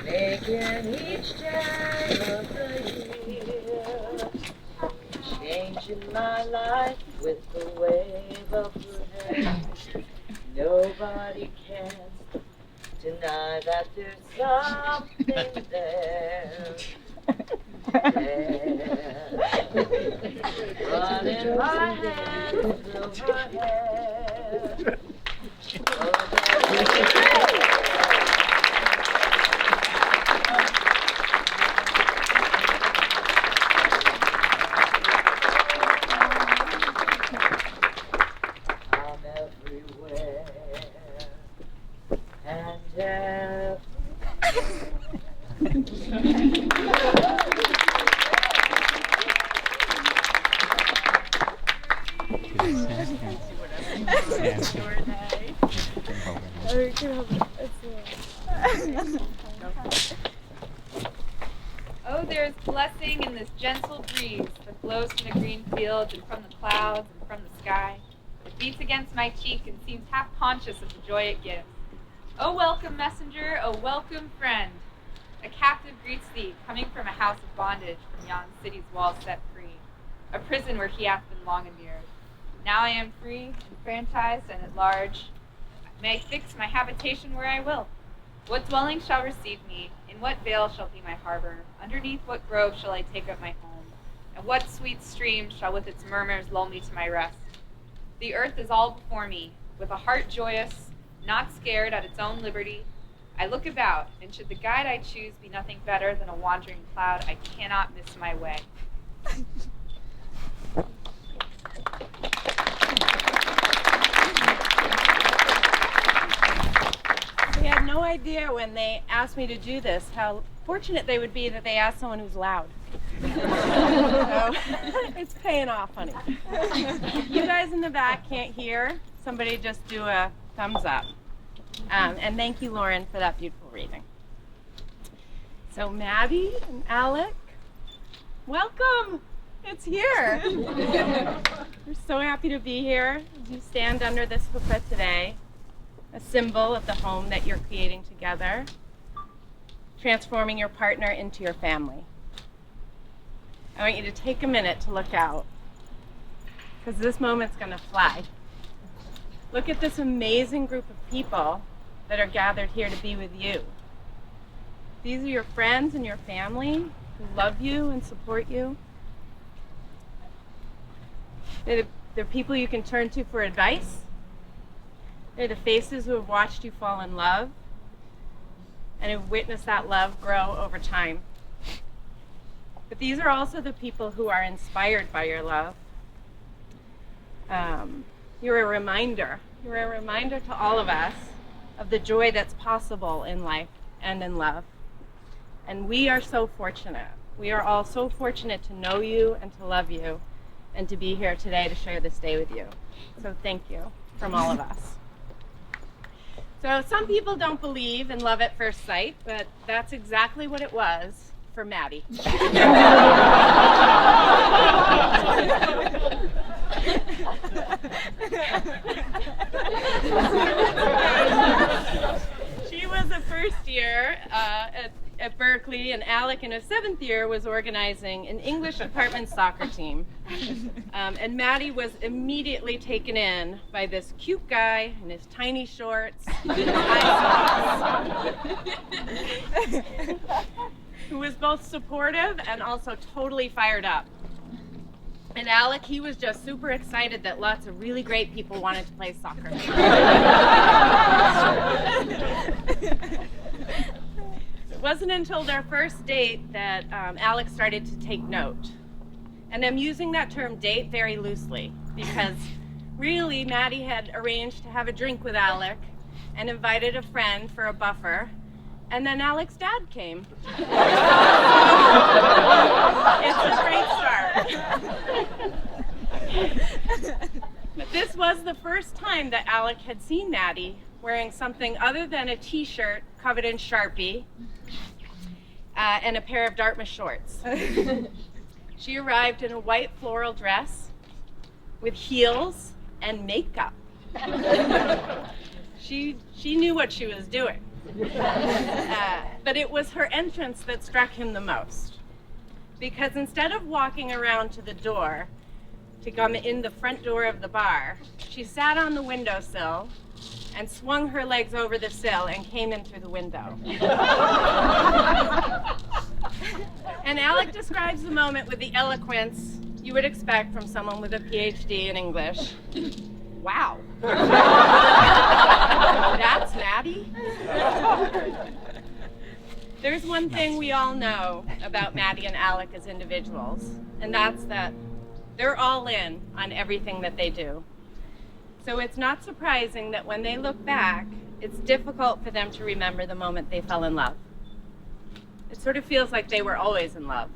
Making each day of the year, changing my life with the wave of her hand. Nobody can deny that there's something there. But in my hands, through her hair. Oh, there is blessing in this gentle breeze that blows from the green fields and from the clouds and from the sky. It beats against my cheek and seems half conscious of the joy it gives. O welcome messenger, O welcome friend. A captive greets thee, coming from a house of bondage, from yon city's walls set free, a prison where he hath been long immured. Now I am free, enfranchised, and at large. May I fix my habitation where I will. What dwelling shall receive me? In what vale shall be my harbor? Underneath what grove shall I take up my home? And what sweet stream shall with its murmurs lull me to my rest? The earth is all before me, with a heart joyous, not scared at its own liberty. I look about, and should the guide I choose be nothing better than a wandering cloud, I cannot miss my way. I had no idea when they asked me to do this how fortunate they would be that they asked someone who's loud. So it's paying off, honey. You guys in the back can't hear. Somebody just do a thumbs up. And thank you, Lauren, for that beautiful reading. So Maddie and Alek, welcome. It's here. We're so happy to be here as you stand under this chuppah today, a symbol of the home that you're creating together, transforming your partner into your family. I want you to take a minute to look out, because this moment's going to fly. Look at this amazing group of people that are gathered here to be with you. These are your friends and your family who love you and support you. They're people you can turn to for advice. They're the faces who have watched you fall in love and have witnessed that love grow over time. But these are also the people who are inspired by your love. You're a reminder. You're a reminder to all of us of the joy that's possible in life and in love. And we are so fortunate. We are all so fortunate to know you and to love you and to be here today to share this day with you. So thank you from all of us. So some people don't believe in love at first sight, but that's exactly what it was for Maddie. She was a first year at Berkeley, and Alek in his 7th year was organizing an English department soccer team. And Maddie was immediately taken in by this cute guy in his tiny shorts, high socks, who was both supportive and also totally fired up. And Alek, he was just super excited that lots of really great people wanted to play soccer. It wasn't until their first date that Alek started to take note. And I'm using that term date very loosely because really Maddie had arranged to have a drink with Alek and invited a friend for a buffer. And then Alek's dad came. It's a great start. But this was the first time that Alek had seen Maddie wearing something other than a t-shirt covered in Sharpie and a pair of Dartmouth shorts. She arrived in a white floral dress with heels and makeup. She knew what she was doing. But it was her entrance that struck him the most. Because instead of walking around to the door to come in the front door of the bar, she sat on the windowsill and swung her legs over the sill and came in through the window. And Alek describes the moment with the eloquence you would expect from someone with a PhD in English. Wow. That's Maddie? There's one thing we all know about Maddie and Alek as individuals, and that's that they're all in on everything that they do. So it's not surprising that when they look back, it's difficult for them to remember the moment they fell in love. It sort of feels like they were always in love.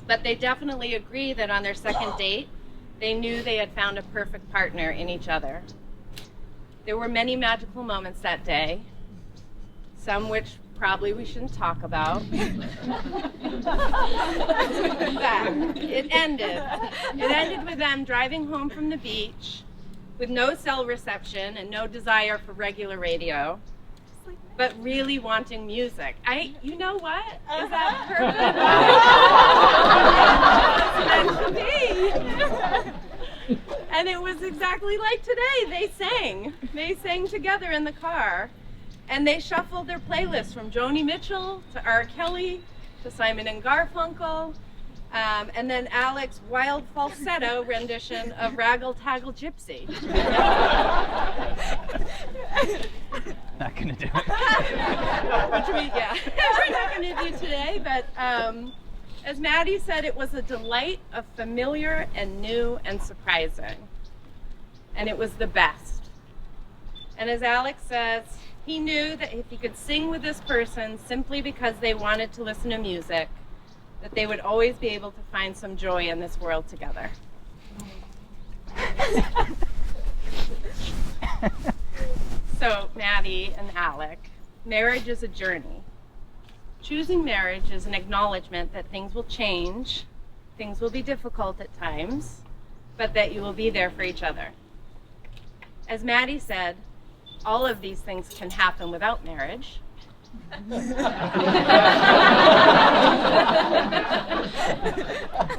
But they definitely agree that on their second date, they knew they had found a perfect partner in each other. There were many magical moments that day, some which probably we shouldn't talk about. It ended with them driving home from the beach with no cell reception and no desire for regular radio, but really wanting music. You know what? Is that perfect? Meant to be. And it was exactly like today. They sang together in the car, and they shuffled their playlists from Joni Mitchell to R. Kelly to Simon and Garfunkel, and then Alek's wild falsetto rendition of Raggle Taggle Gypsy. Not gonna do it. We're not gonna do today, but as Maddie said, it was a delight of familiar and new and surprising. And it was the best. And as Alek says, he knew that if he could sing with this person simply because they wanted to listen to music, that they would always be able to find some joy in this world together. So, Maddie and Alek, marriage is a journey. Choosing marriage is an acknowledgement that things will change, things will be difficult at times, but that you will be there for each other. As Maddie said, all of these things can happen without marriage.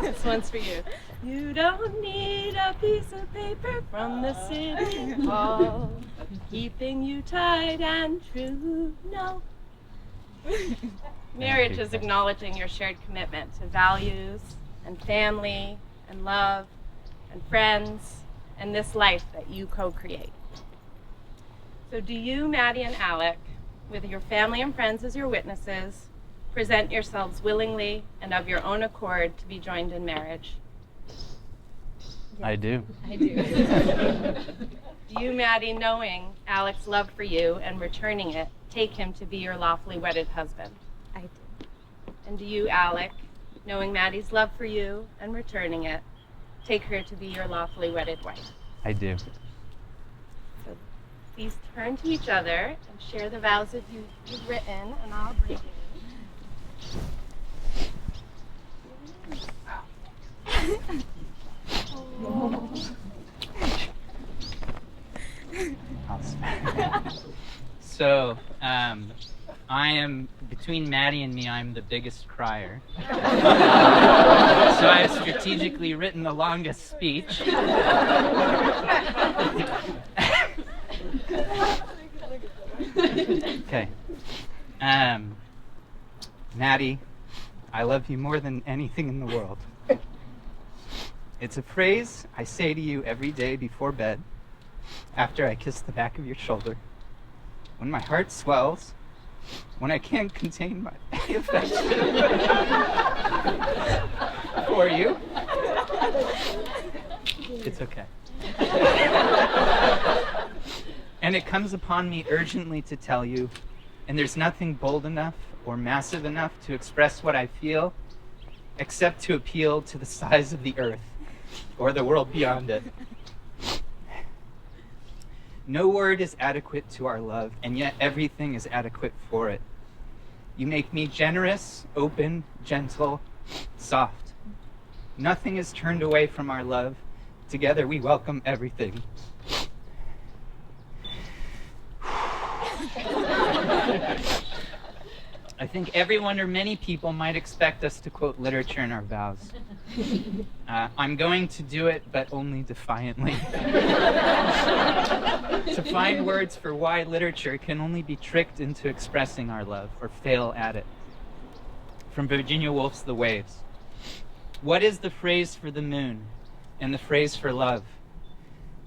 This one's for you. You don't need a piece of paper from the city hall, keeping you tight and true. No. Marriage is acknowledging your shared commitment to values and family and love and friends and this life that you co-create. So do you, Maddie and Alek, with your family and friends as your witnesses, present yourselves willingly and of your own accord to be joined in marriage? I do. I do. Do you, Maddie, knowing Alek's love for you and returning it, take him to be your lawfully wedded husband? I do. And do you, Alek, knowing Maddie's love for you and returning it, take her to be your lawfully wedded wife? I do. So please turn to each other and share the vows that you've written, and I'll bring you. So, I am, between Maddie and me, I'm the biggest crier. So I've strategically written the longest speech. Okay. Maddie, I love you more than anything in the world. It's a phrase I say to you every day before bed, after I kiss the back of your shoulder, when my heart swells, when I can't contain my affection for you. It's okay. And it comes upon me urgently to tell you, and there's nothing bold enough or massive enough to express what I feel, except to appeal to the size of the earth or the world beyond it. No word is adequate to our love, and yet everything is adequate for it. You make me generous, open, gentle, soft. Nothing is turned away from our love. Together we welcome everything. I think everyone or many people might expect us to quote literature in our vows. I'm going to do it, but only defiantly. To find words for why literature can only be tricked into expressing our love, or fail at it. From Virginia Woolf's The Waves. What is the phrase for the moon, and the phrase for love?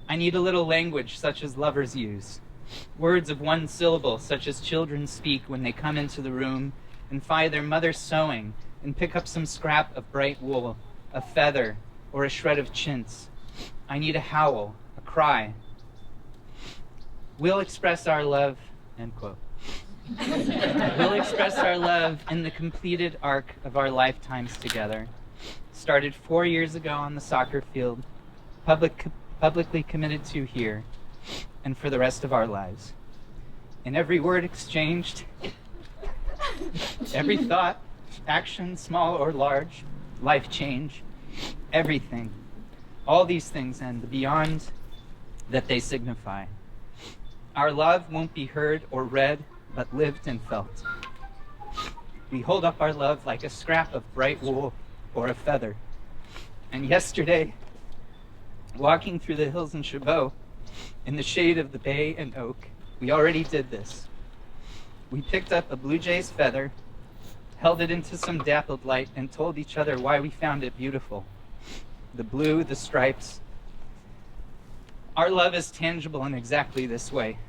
I need a little language such as lovers use. Words of one syllable, such as children speak when they come into the room and find their mother sewing and pick up some scrap of bright wool, a feather, or a shred of chintz. I need a howl, a cry. We'll express our love, end quote. We'll express our love in the completed arc of our lifetimes together. Started 4 years ago on the soccer field, publicly committed to here, and for the rest of our lives. In every word exchanged, every thought, action, small or large, life change, everything, all these things and the beyond that they signify. Our love won't be heard or read, but lived and felt. We hold up our love like a scrap of bright wool or a feather. And yesterday, walking through the hills in Chabot, in the shade of the bay and oak, we already did this. We picked up a blue jay's feather, held it into some dappled light, and told each other why we found it beautiful. The blue, the stripes. Our love is tangible in exactly this way,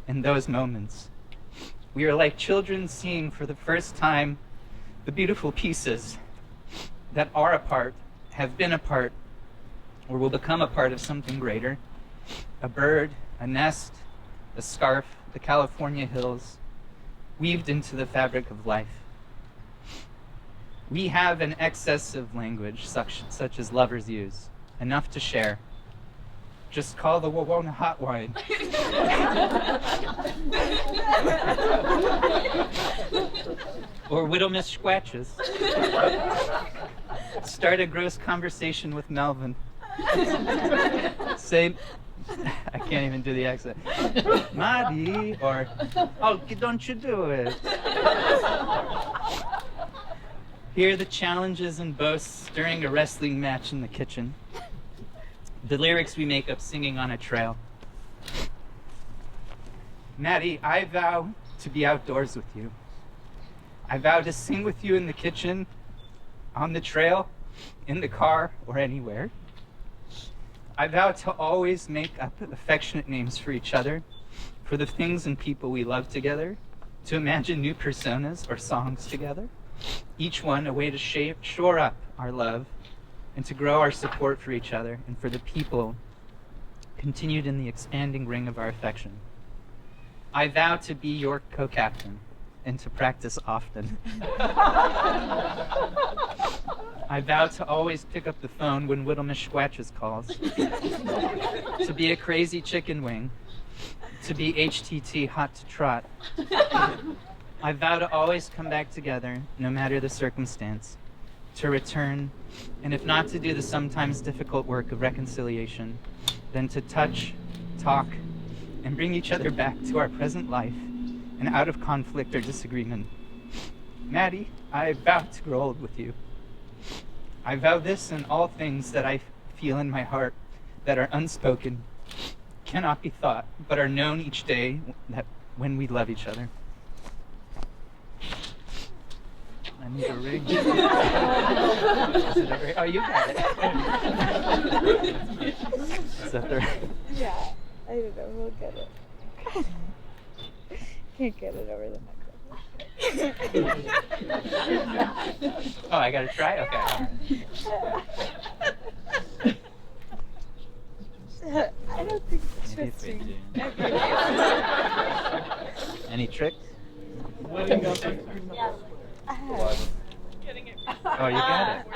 in those moments. We are like children seeing for the first time the beautiful pieces that are a part, have been a part, or will become a part of something greater. A bird, a nest, a scarf, the California hills, weaved into the fabric of life. We have an excess of language such as lovers use, enough to share. Just call the Wawona hotline. Or Widow Miss Squatches. Start a gross conversation with Melvin. Say, I can't even do the accent. Maddie, or, oh, don't you do it. Hear the challenges and boasts during a wrestling match in the kitchen. The lyrics we make up singing on a trail. Maddie, I vow to be outdoors with you. I vow to sing with you in the kitchen, on the trail, in the car, or anywhere. I vow to always make up affectionate names for each other, for the things and people we love together, to imagine new personas or songs together, each one a way to shore up our love and to grow our support for each other and for the people continued in the expanding ring of our affection. I vow to be your co-captain and to practice often. I vow to always pick up the phone when Widow Miss Squatches calls. To be a crazy chicken wing. To be HTT hot to trot. I vow to always come back together, no matter the circumstance. To return, and if not to do the sometimes difficult work of reconciliation, then to touch, talk, and bring each other back to our present life and out of conflict or disagreement. Maddie, I vow to grow old with you. I vow this and all things that I feel in my heart that are unspoken, cannot be thought, but are known each day that when we love each other. I need a ring. Is it a ring? Oh, you got it. Is that the ring? Yeah, I don't know. We'll get it. Can't get it over the microphone. Oh, I gotta try? Okay. I don't think it's Maybe if we twisting. do. Any tricks? Oh, you got it.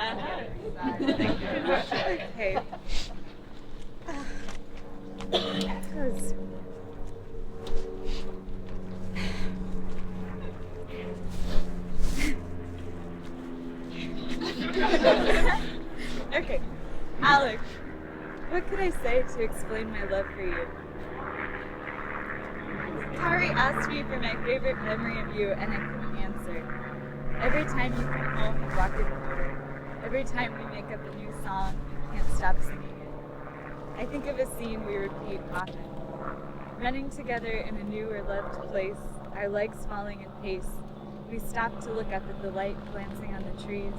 Thank you. Okay. That was... Okay, Alek, what could I say to explain my love for you? Kari asked me for my favorite memory of you, and I couldn't answer. Every time you come home and walk in the door, every time we make up a new song, I can't stop singing it. I think of a scene we repeat often. Running together in a new or loved place, our legs falling in pace, we stop to look up at the light glancing on the trees,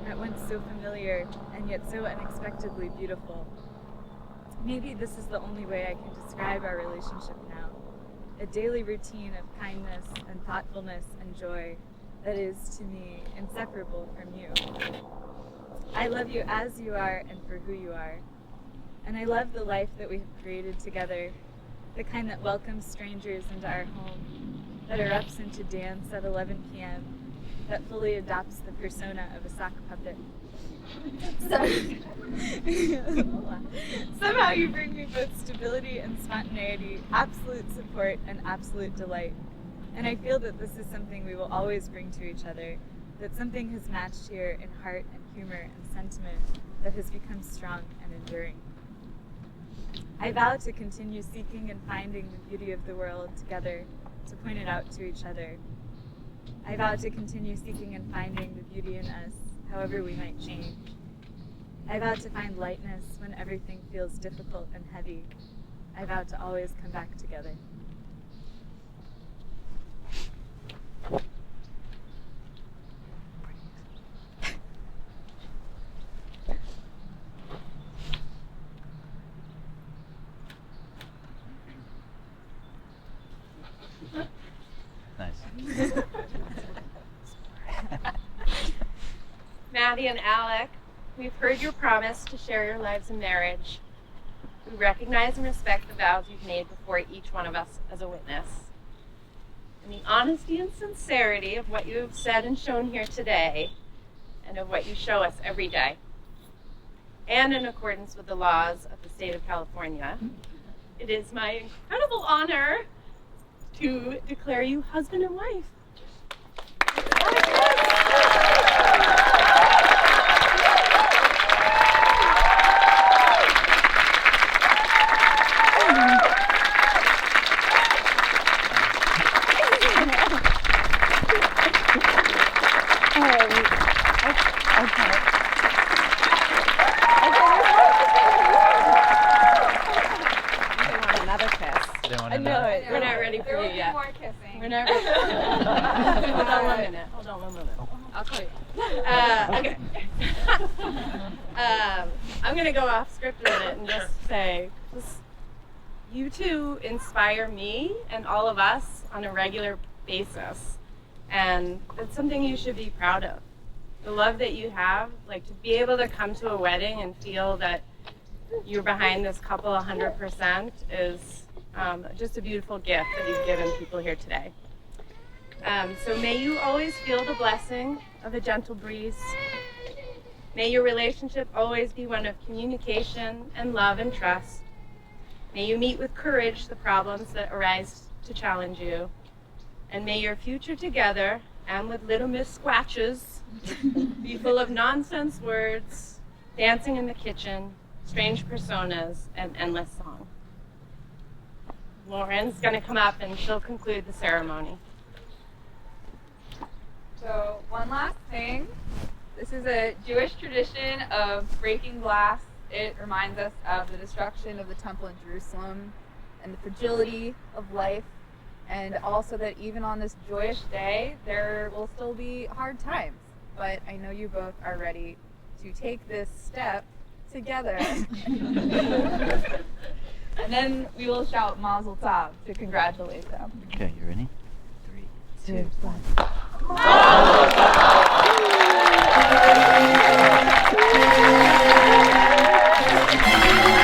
at once so familiar and yet so unexpectedly beautiful. Maybe this is the only way I can describe our relationship now. A daily routine of kindness and thoughtfulness and joy that is, to me, inseparable from you. I love you as you are and for who you are. And I love the life that we have created together, the kind that welcomes strangers into our home, that erupts into dance at 11 p.m., that fully adopts the persona of a sock puppet. Somehow you bring me both stability and spontaneity, absolute support and absolute delight. And I feel that this is something we will always bring to each other, that something has matched here in heart and humor and sentiment that has become strong and enduring. I vow to continue seeking and finding the beauty of the world together, to point it out to each other. I vow to continue seeking and finding the beauty in us, however we might change. I vow to find lightness when everything feels difficult and heavy. I vow to always come back together. Nice. Maddie and Alek, we've heard your promise to share your lives in marriage. We recognize and respect the vows you've made before each one of us as a witness. And the honesty and sincerity of what you have said and shown here today, and of what you show us every day, and in accordance with the laws of the state of California, it is my incredible honor to declare you husband and wife. I know it. We're not ready for you yet. More kissing. We're not ready. Hold on 1 minute. Hold on 1 minute. I'll call you. Okay. I'm going to go off script a minute and just say, you two inspire me and all of us on a regular basis. And it's something you should be proud of. The love that you have, like to be able to come to a wedding and feel that you're behind this couple 100% is just a beautiful gift that you've given people here today. So may you always feel the blessing of a gentle breeze. May your relationship always be one of communication and love and trust. May you meet with courage the problems that arise to challenge you. And may your future together, and with little Miss Squatches, be full of nonsense words, dancing in the kitchen, strange personas, and endless song. Lauren's going to come up and she'll conclude the ceremony. So one last thing. This is a Jewish tradition of breaking glass. It reminds us of the destruction of the temple in Jerusalem and the fragility of life, and also that even on this joyous day, there will still be hard times. but I know you both are ready to take this step together. And then we will shout Mazel Tov to congratulate them. Okay, you ready? 3, 2, 1. Mazel Tov!